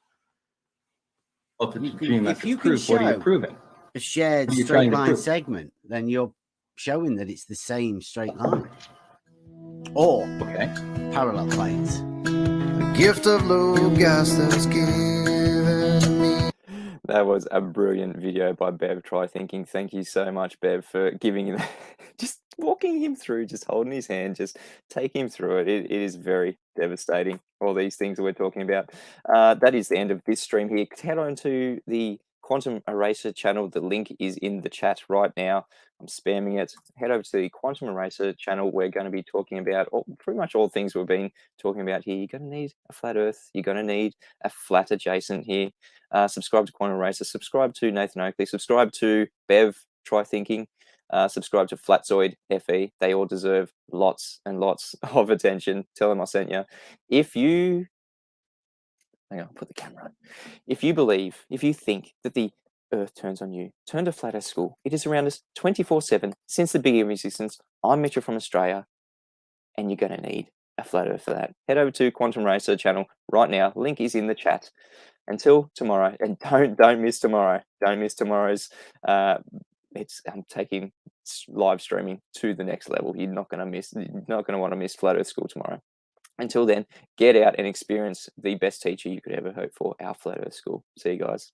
Well, if it's geometric proof, what are you proving? A shared straight line segment, then you're showing that it's the same straight line or parallel planes. The gift of low gas that was given to me. That was a brilliant video by Bev. Try Thinking. Thank you so much, Bev, for giving just walking him through, just holding his hand, just taking him through it. It is very devastating, all these things that we're talking about. That is the end of this stream here. Head on to the Quantum Eraser channel. The link is in the chat right now. I'm spamming it. Head over to the Quantum Eraser channel. We're going to be talking about pretty much all things we've been talking about here. You're going to need a flat Earth. You're going to need a flat adjacent here. Subscribe to Quantum Eraser. Subscribe to Nathan Oakley. Subscribe to Bev. Try Thinking. Subscribe to Flatzoid FE. They all deserve lots and lots of attention. Tell them I sent you. If you hang on, I'll put the camera on. If you believe, if you think that the Earth turns on you, turn to Flat Earth School. It is around us 24/7 since the beginning of existence. I'm Mitchell from Australia, and you're going to need a flat Earth for that. Head over to Quantum Racer channel right now. Link is in the chat. Until tomorrow, and don't miss tomorrow. Don't miss tomorrow's. I'm taking live streaming to the next level. You're not going to miss. You're not going to want to miss Flat Earth School tomorrow. Until then, get out and experience the best teacher you could ever hope for, our Flat Earth School. See you guys.